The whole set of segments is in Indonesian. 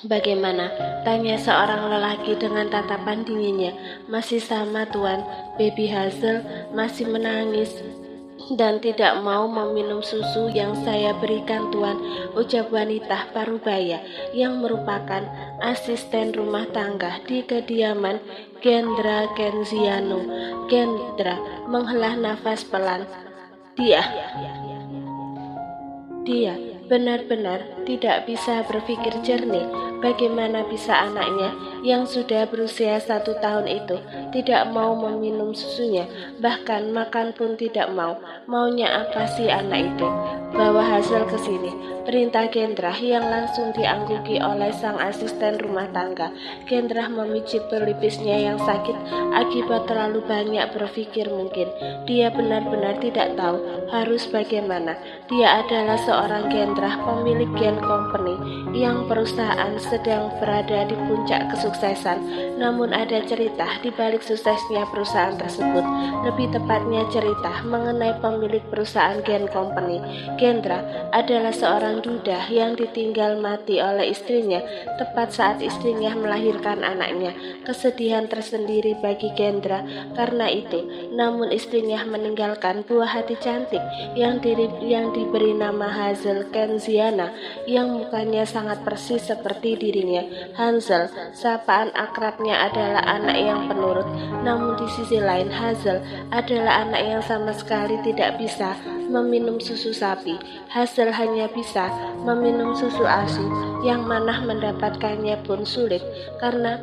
Bagaimana? Tanya seorang lelaki dengan tatapan dinginnya. Masih sama, Tuan. Baby Hazel masih menangis dan tidak mau meminum susu yang saya berikan, Tuan, ucap wanita parubaya yang merupakan asisten rumah tangga di kediaman Gendra Kenziano. Gendra menghela nafas pelan. Dia Dia benar-benar tidak bisa berpikir jernih. Bagaimana bisa anaknya yang sudah berusia 1 tahun itu tidak mau meminum susunya, bahkan makan pun tidak mau. Maunya apa sih anak itu? Bawa Hazel ke sini, perintah Gendra yang langsung diangguki oleh sang asisten rumah tangga. Gendra memijit pelipisnya yang sakit akibat terlalu banyak berpikir mungkin. Dia benar-benar tidak tahu harus bagaimana. Dia adalah seorang Gendra, pemilik Gen Company, yang perusahaan sedang berada di puncak kesuksesan. Namun ada cerita di balik suksesnya perusahaan tersebut. Lebih tepatnya cerita mengenai pemilik perusahaan Gen Company. Gendra adalah seorang duda yang ditinggal mati oleh istrinya tepat saat istrinya melahirkan anaknya. Kesedihan tersendiri bagi Gendra karena itu. Namun istrinya meninggalkan buah hati cantik yang diberi nama Hazel Kenziana, yang mukanya sangat persis seperti dirinya. Hazel, sapaan akrabnya, adalah anak yang penurut. Namun di sisi lain, Hazel adalah anak yang sama sekali tidak bisa meminum susu sapi. Hazel hanya bisa meminum susu ASI, yang mana mendapatkannya pun sulit karena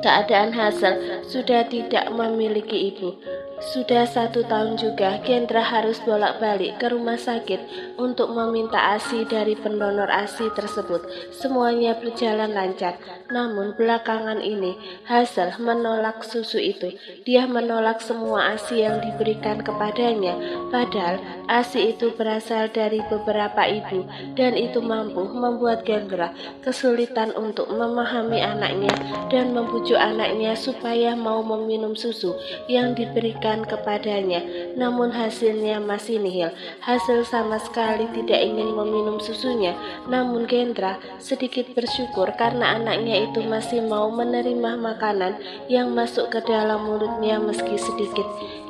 keadaan Hazel sudah tidak memiliki ibu. Sudah 1 tahun juga Gendra harus bolak-balik ke rumah sakit untuk meminta ASI dari pendonor ASI tersebut. Semuanya berjalan lancar, namun belakangan ini Hazel menolak susu itu. Dia menolak semua ASI yang diberikan kepadanya, padahal ASI itu berasal dari beberapa ibu, dan itu mampu membuat Gendra kesulitan untuk memahami anaknya dan membujuk anaknya supaya mau meminum susu yang diberikan kepadanya. Namun hasilnya masih nihil. Hasil sama sekali tidak ingin meminum susunya. Namun Gendra sedikit bersyukur karena anaknya itu masih mau menerima makanan yang masuk ke dalam mulutnya meski sedikit.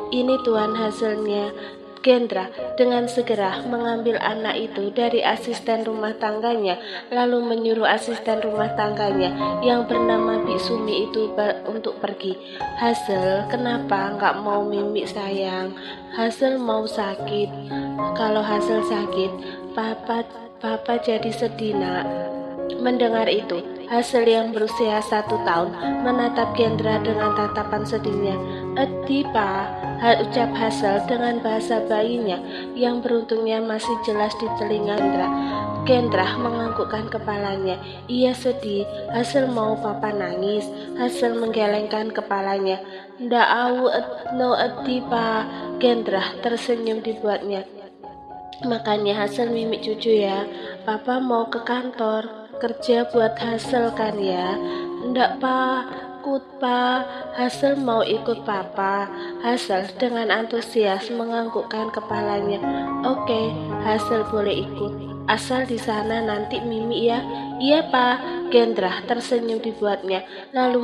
Ini, Tuan, hasilnya. Gendra dengan segera mengambil anak itu dari asisten rumah tangganya, lalu menyuruh asisten rumah tangganya yang bernama Bisumi itu untuk pergi. Hazel, kenapa nggak mau mimik sayang? Hazel mau sakit. Kalau Hazel sakit, papa jadi sedih, nak. Mendengar itu, Hazel yang berusia 1 tahun menatap Gendra dengan tatapan sedihnya. Ucap Hazel dengan bahasa bayinya yang beruntungnya masih jelas di telinga Gendra. Gendra menganggukkan kepalanya. Ia sedih. Hazel mau papa nangis. Hazel menggelengkan kepalanya. Ndak au no pa. Gendra tersenyum dibuatnya. Makanya Hazel mimik cucu ya. Papa mau ke kantor kerja buat Hazel kan ya. Ndak ikut pa. Hazel mau ikut papa. Hazel dengan antusias menganggukkan kepalanya. Oke, Hazel boleh ikut. Asal di sana nanti Mimi ya. Iya pa. Gendra tersenyum dibuatnya, lalu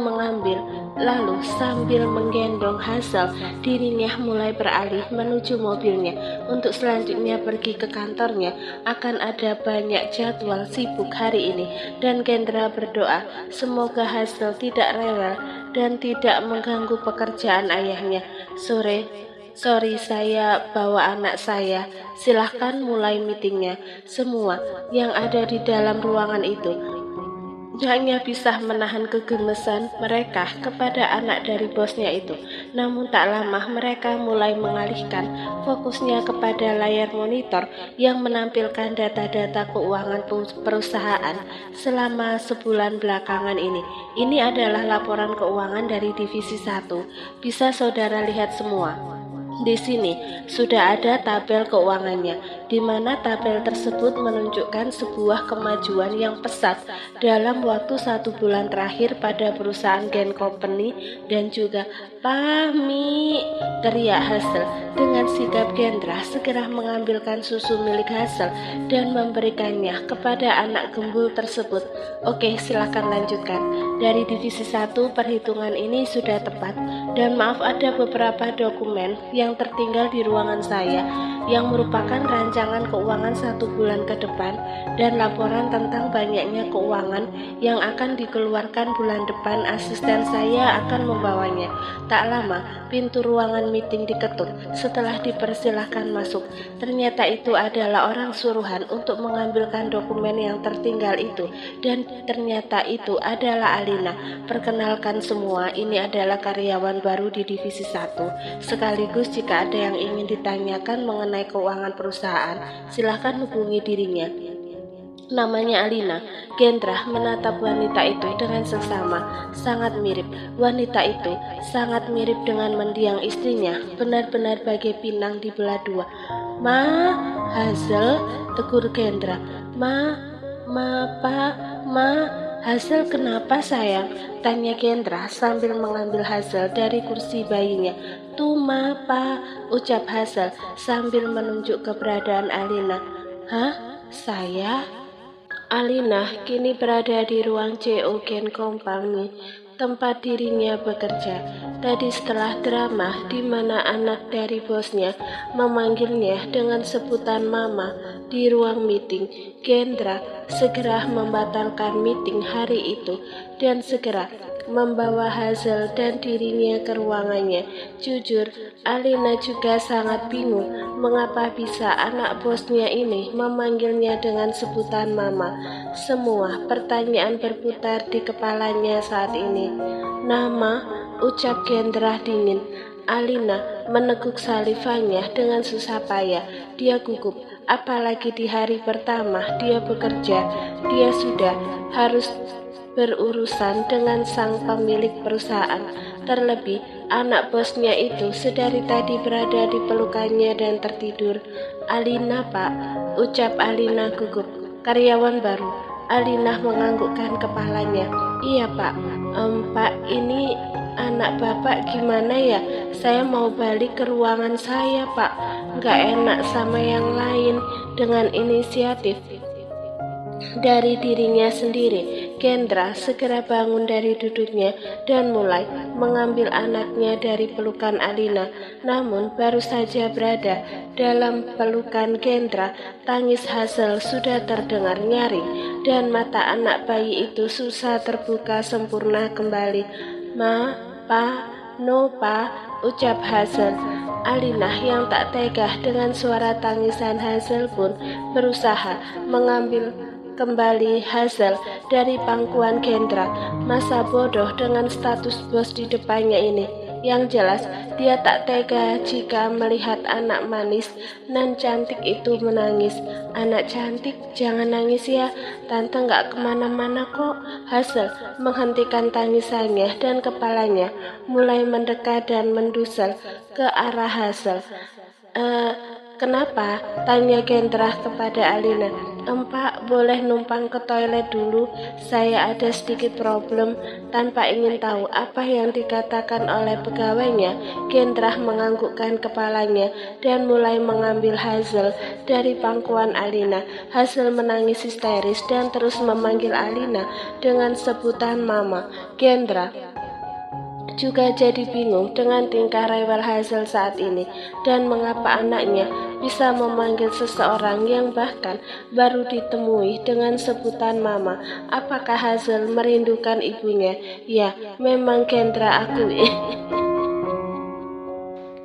sambil menggendong Hazel, dirinya mulai beralih menuju mobilnya untuk selanjutnya pergi ke kantornya. Akan ada banyak jadwal sibuk hari ini, dan Gendra berdoa semoga Hazel tidak rewel dan tidak mengganggu pekerjaan ayahnya. Sorry, saya bawa anak saya. Silahkan mulai meetingnya. Semua yang ada di dalam ruangan itu hanya bisa menahan kegemesan mereka kepada anak dari bosnya itu. Namun tak lama mereka mulai mengalihkan fokusnya kepada layar monitor yang menampilkan data-data keuangan perusahaan selama sebulan belakangan ini. Ini adalah laporan keuangan dari divisi 1. Bisa saudara lihat semua. Di sini sudah ada tabel keuangannya. di mana tabel tersebut menunjukkan sebuah kemajuan yang pesat dalam waktu 1 bulan terakhir pada perusahaan Gen Company dan juga "Pami!" teriak Hazel. Dengan sigap Gendra segera mengambilkan susu milik Hazel dan memberikannya kepada anak gembul tersebut. "Oke, silakan lanjutkan. Dari divisi 1 perhitungan ini sudah tepat. Dan maaf ada beberapa dokumen yang tertinggal di ruangan saya yang merupakan rancangan keuangan 1 bulan ke depan dan laporan tentang banyaknya keuangan yang akan dikeluarkan bulan depan. Asisten saya akan membawanya." Tak lama, pintu ruangan meeting diketuk. Setelah dipersilahkan masuk, ternyata itu adalah orang suruhan untuk mengambilkan dokumen yang tertinggal itu, dan ternyata itu adalah Alina. "Perkenalkan semua, ini adalah karyawan baru di divisi 1. Sekaligus jika ada yang ingin ditanyakan mengenai keuangan perusahaan, silahkan hubungi dirinya. Namanya Alina." Gendra menatap wanita itu dengan seksama. Sangat mirip. Wanita itu sangat mirip dengan mendiang istrinya, benar-benar bagai pinang dibelah dua. "Ma, Hazel," tegur Gendra. Ma, Hazel kenapa sayang?" tanya Gendra sambil mengambil Hazel dari kursi bayinya. "Tuh ma, pa," ucap Hazel sambil menunjuk keberadaan Alina. "Hah? Saya?" Alina kini berada di ruang CO Gen Company, tempat dirinya bekerja. Tadi setelah drama di mana anak dari bosnya memanggilnya dengan sebutan mama di ruang meeting, Gendra segera membatalkan meeting hari itu dan segera membawa Hazel dan dirinya ke ruangannya. Jujur, Alina juga sangat bingung mengapa bisa anak bosnya ini memanggilnya dengan sebutan mama. Semua pertanyaan berputar di kepalanya saat ini. "Nama?" ucap Gendra dingin. Alina meneguk salivanya dengan susah payah. Dia gugup, apalagi di hari pertama dia bekerja. Dia sudah harus berurusan dengan sang pemilik perusahaan. Terlebih, anak bosnya itu sedari tadi berada di pelukannya dan tertidur. "Alina, Pak," ucap Alina gugup. "Karyawan baru." Alina menganggukkan kepalanya. "Iya, Pak. Pak, ini anak Bapak gimana ya? Saya mau balik ke ruangan saya, Pak. Nggak enak sama yang lain." Dengan inisiatif dari dirinya sendiri, Gendra segera bangun dari duduknya dan mulai mengambil anaknya dari pelukan Alina. Namun baru saja berada dalam pelukan Gendra, tangis Hazel sudah terdengar nyaring dan mata anak bayi itu susah terbuka sempurna kembali. "Ma, pa, no pa," ucap Hazel. Alina yang tak tega dengan suara tangisan Hazel pun berusaha mengambil kembali Hazel dari pangkuan Gendra. Masa bodoh dengan status bos di depannya ini. Yang jelas, dia tak tega jika melihat anak manis nan cantik itu menangis. "Anak cantik, jangan nangis ya. Tante nggak kemana-mana kok." Hazel menghentikan tangisannya dan kepalanya mulai mendekat dan mendusel ke arah Hazel. Kenapa?" tanya Gendra kepada Alina. "Pak, boleh numpang ke toilet dulu? Saya ada sedikit problem." Tanpa ingin tahu apa yang dikatakan oleh pegawainya, Gendra menganggukkan kepalanya dan mulai mengambil Hazel dari pangkuan Alina. Hazel menangis histeris dan terus memanggil Alina dengan sebutan mama. Gendra juga jadi bingung dengan tingkah rewel Hazel saat ini dan mengapa anaknya bisa memanggil seseorang yang bahkan baru ditemui dengan sebutan mama. Apakah Hazel merindukan ibunya? Ya, memang Gendra akui.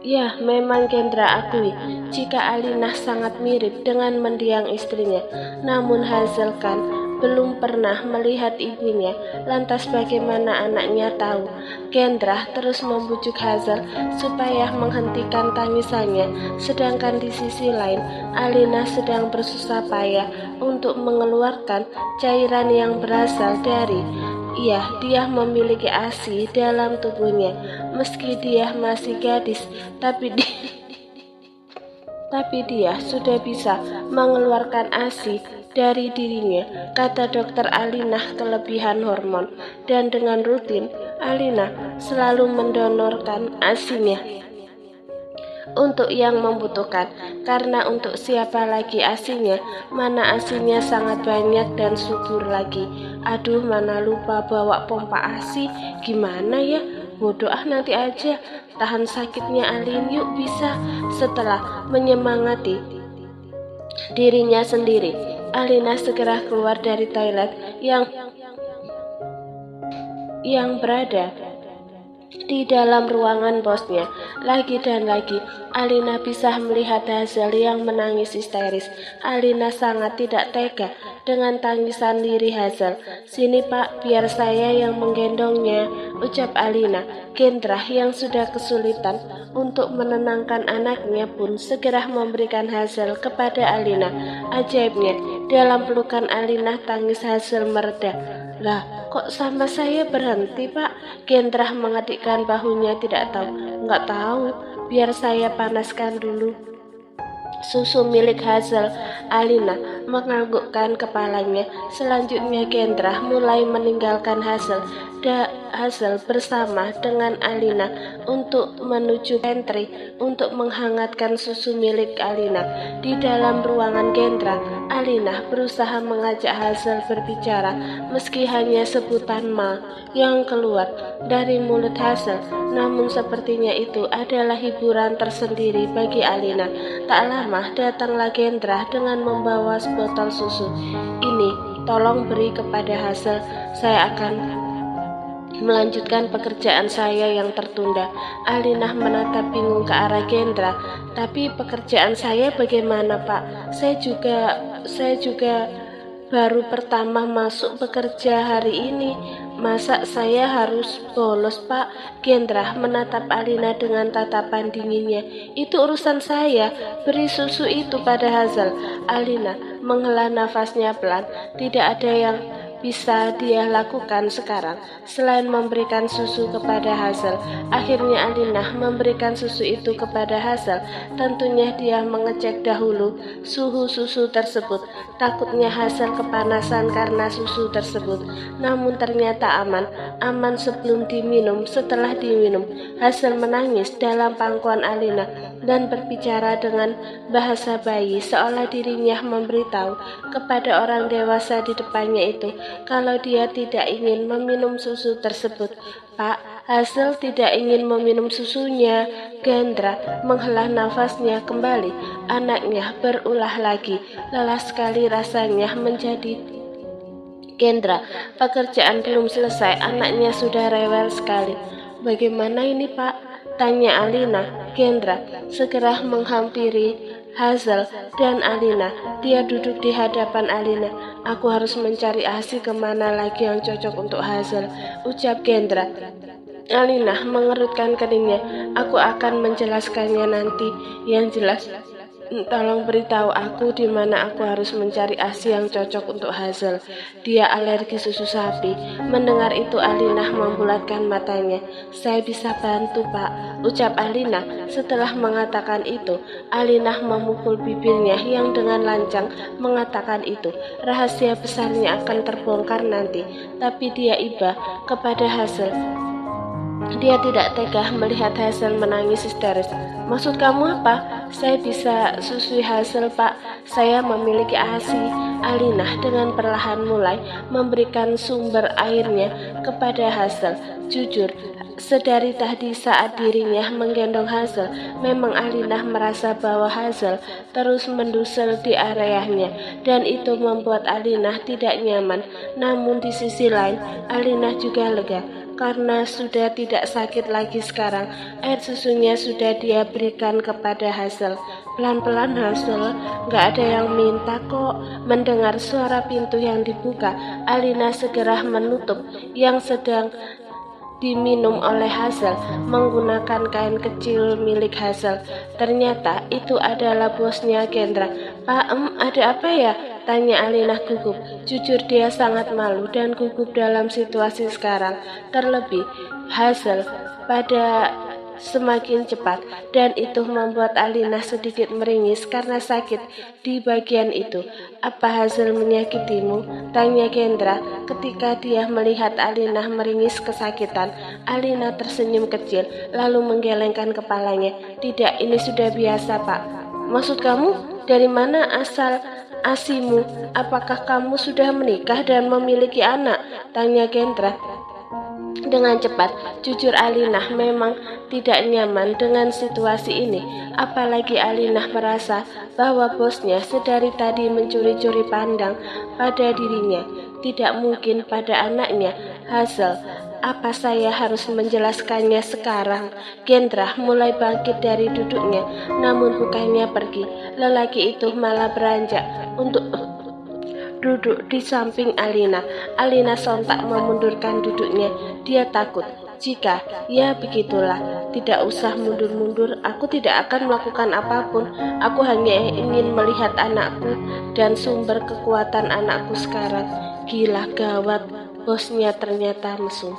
Ya, memang Gendra akui jika Alina sangat mirip dengan mendiang istrinya. Namun Hazel kan belum pernah melihat ibunya, lantas bagaimana anaknya tahu? Gendra terus membujuk Hazel supaya menghentikan tangisannya, sedangkan di sisi lain Alina sedang bersusah payah untuk mengeluarkan cairan yang berasal dari dia memiliki ASI dalam tubuhnya. Meski dia masih gadis, tapi tapi dia sudah bisa mengeluarkan ASI dari dirinya, kata dokter Alina kelebihan hormon, dan dengan rutin Alina selalu mendonorkan ASINya untuk yang membutuhkan, karena untuk siapa lagi ASINya, mana ASINya sangat banyak dan subur lagi. Aduh, mana lupa bawa pompa ASI, gimana ya? Bodoh nanti aja, tahan sakitnya Alin yuk bisa. Setelah menyemangati dirinya sendiri, Alina segera keluar dari toilet yang berada di dalam ruangan bosnya. Lagi dan lagi Alina bisa melihat Hazel yang menangis histeris. Alina sangat tidak tega dengan tangisan lirih Hazel. "Sini Pak, biar saya yang menggendongnya," ucap Alina. Kendra yang sudah kesulitan untuk menenangkan anaknya pun segera memberikan Hazel kepada Alina. Ajaibnya, dalam pelukan Alina tangis Hazel mereda. "Lah, kok sama saya berhenti Pak?" Kendra mengadikkan bahunya. "Tidak tahu." "Nggak tahu, biar saya panaskan dulu susu milik Hazel." Alina menganggukkan kepalanya. Selanjutnya Kendra mulai meninggalkan Hazel bersama dengan Alina untuk menuju pantry untuk menghangatkan susu milik Alina. Di dalam ruangan Kendra, Alina berusaha mengajak Hazel berbicara meski hanya sebutan "ma" yang keluar dari mulut Hazel. Namun sepertinya itu adalah hiburan tersendiri bagi Alina. Tak lama datanglah Kendra dengan membawa sebotol susu. "Ini tolong beri kepada Hazel, saya akan melanjutkan pekerjaan saya yang tertunda." Alina menatap bingung ke arah Kendra. "Tapi pekerjaan saya bagaimana Pak? Saya juga baru pertama masuk bekerja hari ini. Masa saya harus bolos Pak?" Kendra menatap Alina dengan tatapan dinginnya. "Itu urusan saya, beri susu itu pada Hazel." Alina menghela nafasnya pelan. Tidak ada yang bisa dia lakukan sekarang selain memberikan susu kepada Hazel. Akhirnya Alina memberikan susu itu kepada Hazel. Tentunya dia mengecek dahulu suhu susu tersebut. Takutnya Hazel kepanasan karena susu tersebut. Namun ternyata aman sebelum diminum. Setelah diminum, Hazel menangis dalam pangkuan Alina dan berbicara dengan bahasa bayi, seolah dirinya memberitahu kepada orang dewasa di depannya itu kalau dia tidak ingin meminum susu tersebut. "Pak, Hazel tidak ingin meminum susunya." Kendra menghela nafasnya kembali. Anaknya berulah lagi. Lelah sekali rasanya menjadi Kendra. Pekerjaan belum selesai, anaknya sudah rewel sekali. "Bagaimana ini Pak?" tanya Alina. Kendra segera menghampiri Hazel dan Alina. Dia duduk di hadapan Alina. "Aku harus mencari ASI kemana lagi yang cocok untuk Hazel," ucap Kendra. Alina mengerutkan keningnya. "Aku akan menjelaskannya nanti. Yang jelas, tolong beritahu aku di mana aku harus mencari ASI yang cocok untuk Hazel. Dia alergi susu sapi." Mendengar itu Alina membulatkan matanya. "Saya bisa bantu Pak," ucap Alina. Setelah mengatakan itu, Alina memukul bibirnya yang dengan lancang mengatakan itu. Rahasia besarnya akan terbongkar nanti. Tapi dia iba kepada Hazel. Dia tidak tega melihat Hazel menangis histeris. "Maksud kamu apa?" "Saya bisa susui Hazel Pak. Saya memiliki ASI." Alina dengan perlahan mulai memberikan sumber airnya kepada Hazel. Jujur, sedari tadi saat dirinya menggendong Hazel, memang Alina merasa bahwa Hazel terus mendusel di areanya, dan itu membuat Alina tidak nyaman. Namun di sisi lain, Alina juga lega karena sudah tidak sakit lagi sekarang. Air susunya sudah dia berikan kepada Hazel. "Pelan-pelan Hazel, nggak ada yang minta kok." Mendengar suara pintu yang dibuka, Alina segera menutup yang sedang diminum oleh Hazel menggunakan kain kecil milik Hazel. Ternyata itu adalah bosnya Kendra. "Pak, ada apa ya?" tanya Alina gugup. Jujur dia sangat malu dan gugup dalam situasi sekarang. Terlebih Hazel pada semakin cepat, dan itu membuat Alina sedikit meringis karena sakit di bagian itu. "Apa hasil menyakitimu?" tanya Kendra ketika dia melihat Alina meringis kesakitan. Alina tersenyum kecil, lalu menggelengkan kepalanya. "Tidak, ini sudah biasa, Pak." "Maksud kamu, dari mana asal asimu? Apakah kamu sudah menikah dan memiliki anak?" tanya Kendra dengan cepat. Jujur, Alina memang tidak nyaman dengan situasi ini. Apalagi Alina merasa bahwa bosnya sedari tadi mencuri-curi pandang pada dirinya, tidak mungkin pada anaknya. "Hazel, apa saya harus menjelaskannya sekarang?" Kendra mulai bangkit dari duduknya, namun bukannya pergi. Lelaki itu malah beranjak untuk duduk di samping Alina. Alina sontak memundurkan duduknya. Dia takut. "Jika ya begitulah, tidak usah mundur-mundur. Aku tidak akan melakukan apapun. Aku hanya ingin melihat anakku dan sumber kekuatan anakku sekarang." Gila, gawat, bosnya ternyata mesum.